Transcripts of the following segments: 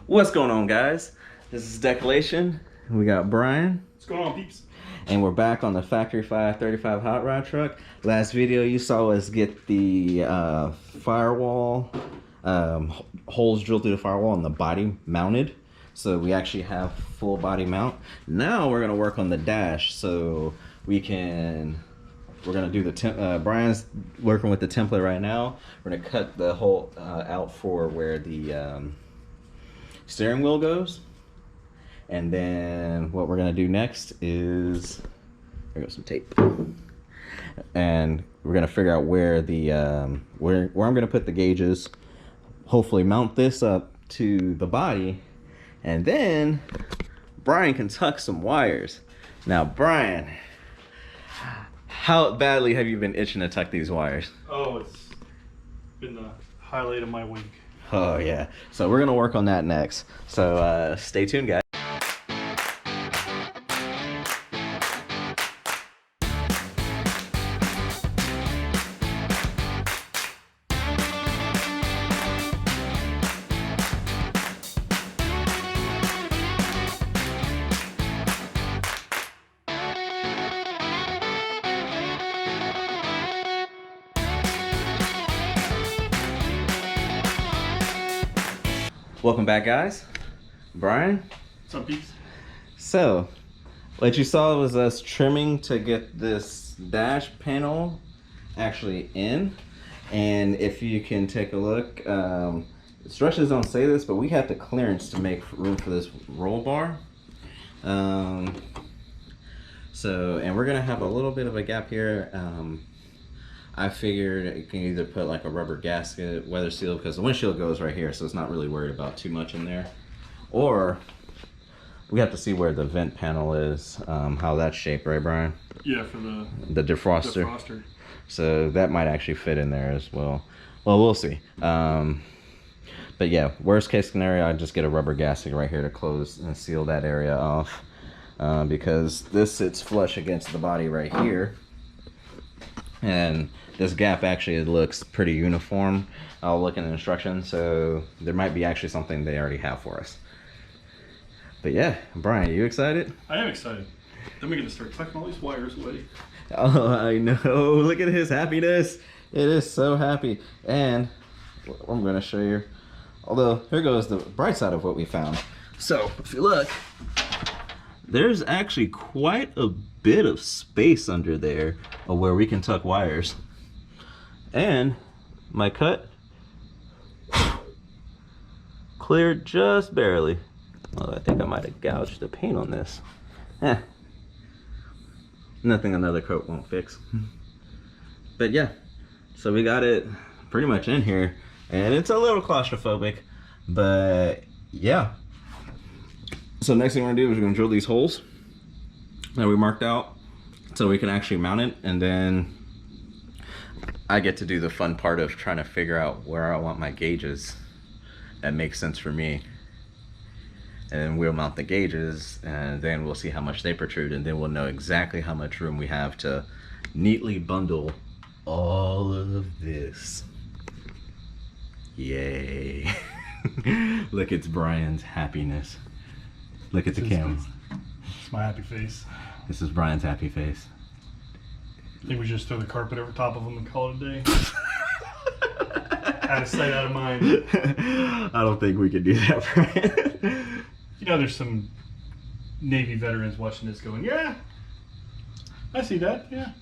What's going on, guys? This is Decelation. We got Brian. What's going on, peeps? And we're back on the Factory 535 hot rod truck. Last video you saw us get the firewall, holes drilled through the firewall and the body mounted. So we actually have full body mount. Now we're gonna work on the dash so we're gonna do the Brian's working with the template right now. We're gonna cut the hole out for where the steering wheel goes, and then what we're gonna do next is there goes some tape, and we're gonna figure out where the where I'm gonna put the gauges, hopefully mount this up to the body, and then Brian can tuck some wires. Now Brian, how badly have you been itching to tuck these wires? Oh, it's been the highlight of my week. Oh yeah, so we're gonna work on that next. So stay tuned, guys. Welcome back, guys. Brian. What's up, peeps? So, what you saw was us trimming to get this dash panel actually in. And if you can take a look, instructions don't say this, but we have the clearance to make room for this roll bar. And we're gonna have a little bit of a gap here. I figured you can either put like a rubber gasket, weather seal, because the windshield goes right here, so it's not really worried about too much in there. Or we have to see where the vent panel is, how that's shaped, right, Brian? Yeah, for the defroster. So that might actually fit in there as well. Well, we'll see. But yeah, worst case scenario, I'd just get a rubber gasket right here to close and seal that area off, because this sits flush against the body right here. And this gap actually looks pretty uniform. I'll look in the instructions, so there might be actually something they already have for us. But yeah, Brian, you excited? I am excited. Then we're gonna start tucking all these wires away. Oh, I know. Look at his happiness. It is so happy. And I'm gonna show you. Although, here goes the bright side of what we found. So, if you look, there's actually quite a bit of space under there where we can tuck wires. And my cut cleared just barely. Well, I think I might have gouged the paint on this. Nothing another coat won't fix. But yeah, so we got it pretty much in here, and it's a little claustrophobic, but yeah. So next thing we're gonna do is we're gonna drill these holes that we marked out so we can actually mount it, and then I get to do the fun part of trying to figure out where I want my gauges that makes sense for me. And then we'll mount the gauges, and then we'll see how much they protrude, and then we'll know exactly how much room we have to neatly bundle all of this. Yay. Look, it's Brian's happiness. Look at the camera. It's my happy face. This is Brian's happy face. I think we just throw the carpet over top of them and call it a day. Out of sight, out of mind. I don't think we could do that, Brian. You know, there's some Navy veterans watching this going, yeah, I see that, yeah.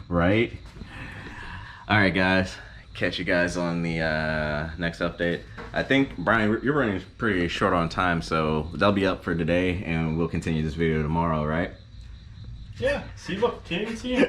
Right? All right, guys. Catch you guys on the next update. I think, Brian, you're running pretty short on time, so that'll be up for today, and we'll continue this video tomorrow, right? Yeah. See, look, can't even see it.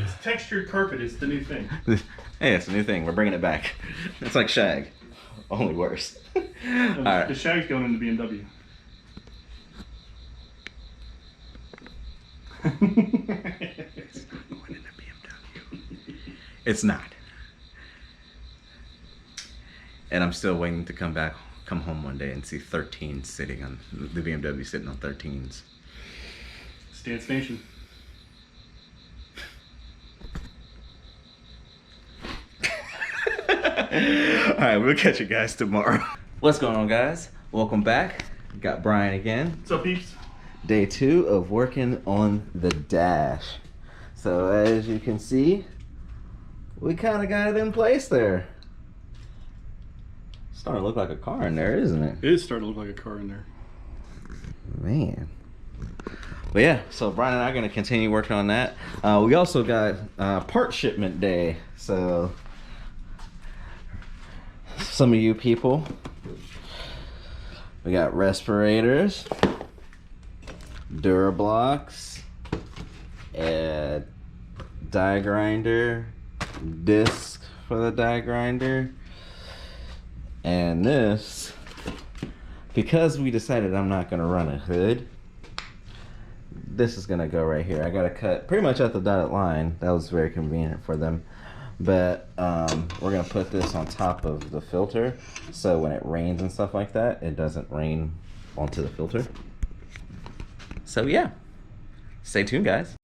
It's textured carpet. It's the new thing. Hey, it's a new thing. We're bringing it back. It's like shag, only worse. All right. The shag's going into BMW. It's not going into BMW. It's not. And I'm still waiting to come back come home one day and see 13 sitting on the BMW sitting on 13s. Stance Nation. Alright, we'll catch you guys tomorrow. What's going on, guys? Welcome back. Got Brian again. What's up, peeps? Day 2 of working on the dash. So as you can see, we kind of got it in place there. Starting to look like a car in there, isn't it? It is starting to look like a car in there. Man. But yeah, so Brian and I are going to continue working on that. We also got part shipment day. So some of you people, we got respirators, Durablocks, a die grinder, disc for the die grinder, and this, because we decided I'm not going to run a hood, this is going to go right here. I got to cut pretty much at the dotted line. That was very convenient for them. But we're going to put this on top of the filter, so when it rains and stuff like that, it doesn't rain onto the filter. So yeah, stay tuned, guys.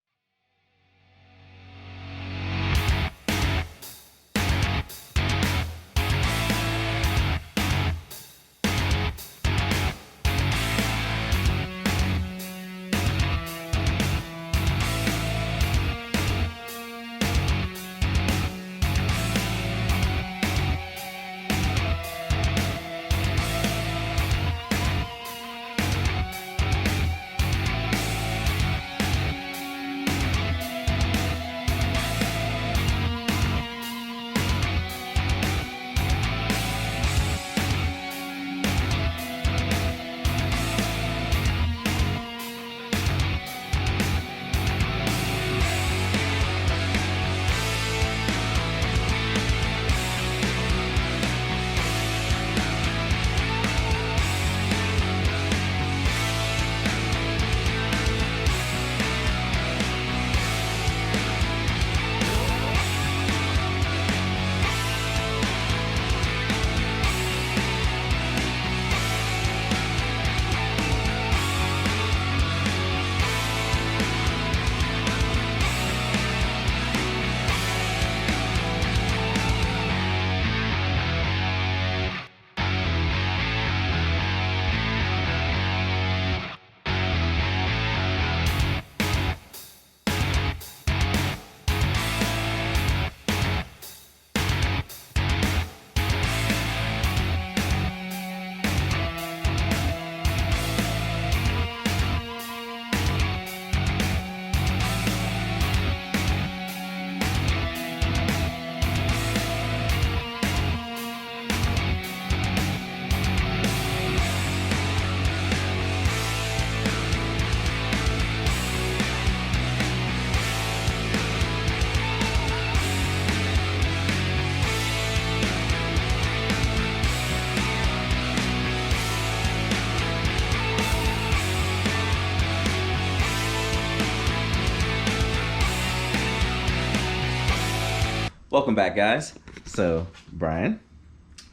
Welcome back, guys. So, Brian,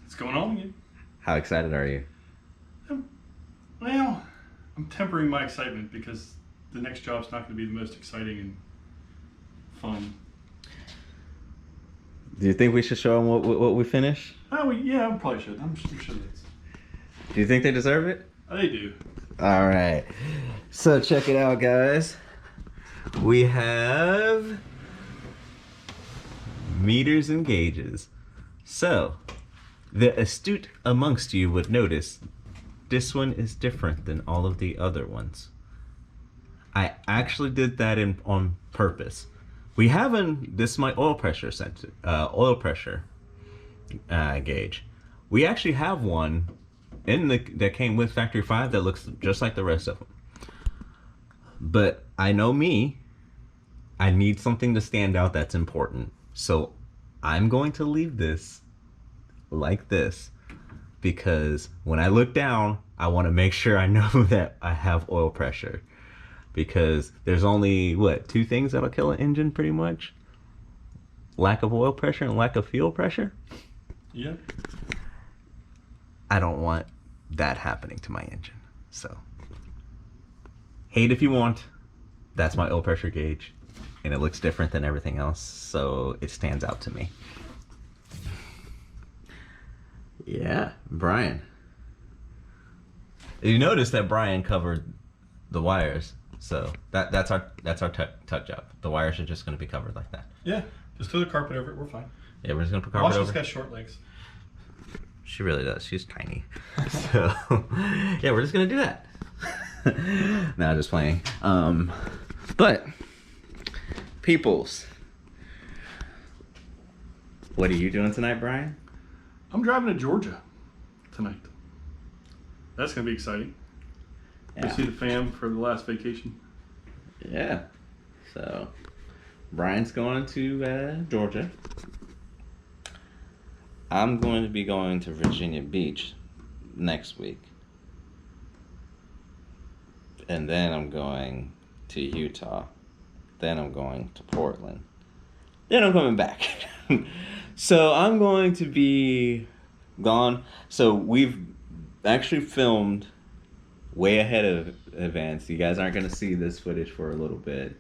What's going on again? how excited are you? Well, I'm tempering my excitement because the next job's not going to be the most exciting and fun. Do you think we should show them what we finished? Oh, yeah, I probably should. I'm sure that's... Do you think they deserve it? They do. All right. So check it out, guys. We have meters and gauges. So the astute amongst you would notice this one is different than all of the other ones. I actually did that on purpose. We haven't. This is my oil pressure sensor, gauge. We actually have one that came with Factory 5 that looks just like the rest of them. But I know me. I need something to stand out that's important. So I'm going to leave this like this because when I look down, I want to make sure I know that I have oil pressure. Because there's only, two things that'll kill an engine pretty much? Lack of oil pressure and lack of fuel pressure? Yeah. I don't want that happening to my engine. So, hate if you want. That's my oil pressure gauge, and it looks different than everything else, so it stands out to me. Yeah, Brian. You notice that Brian covered the wires, so that's our tug job. The wires are just going to be covered like that. Yeah, just throw the carpet over it. We're fine. Yeah, we're just going to put carpet over. Washington's got short legs. She really does. She's tiny. So, yeah, we're just going to do that. No, just playing. But, peoples, what are you doing tonight, Brian? I'm driving to Georgia tonight. That's going to be exciting. Yeah. To see the fam for the last vacation. Yeah. So, Brian's going to Georgia. I'm going to be going to Virginia Beach next week. And then I'm going to Utah. Then I'm going to Portland. Then I'm coming back. So I'm going to be gone. So we've actually filmed way ahead of advance. You guys aren't going to see this footage for a little bit.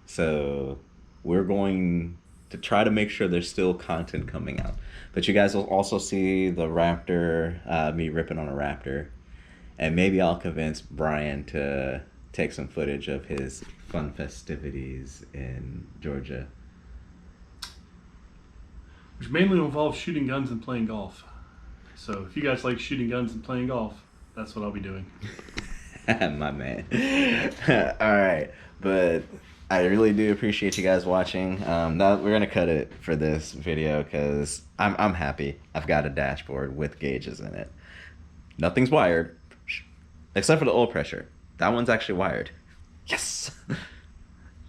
So we're going to try to make sure there's still content coming out. But you guys will also see the Raptor, me ripping on a Raptor. And maybe I'll convince Brian to take some footage of his fun festivities in Georgia. Which mainly involves shooting guns and playing golf. So if you guys like shooting guns and playing golf, that's what I'll be doing. My man. All right. But I really do appreciate you guys watching. Now we're going to cut it for this video because I'm happy. I've got a dashboard with gauges in it. Nothing's wired. Except for the oil pressure. That one's actually wired. Yes!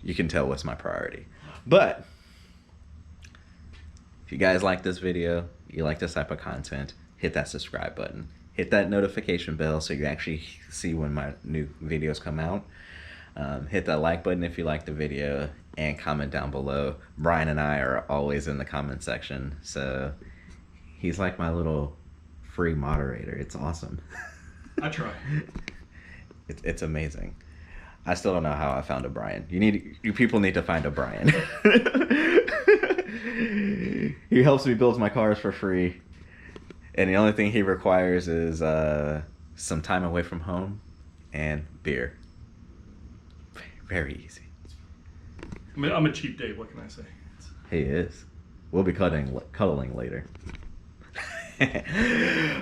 You can tell what's my priority. But, if you guys like this video, you like this type of content, hit that subscribe button. Hit that notification bell so you actually see when my new videos come out. Hit that like button if you like the video, and comment down below. Brian and I are always in the comment section, so he's like my little free moderator. It's awesome. I try. It's amazing. I still don't know how I found a Brian. You people need to find a Brian. He helps me build my cars for free, and the only thing he requires is some time away from home and beer. Very easy. I'm a cheap date. What can I say? He is. We'll be cuddling later.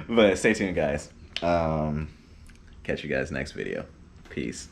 But stay tuned, guys. Catch you guys next video. Peace.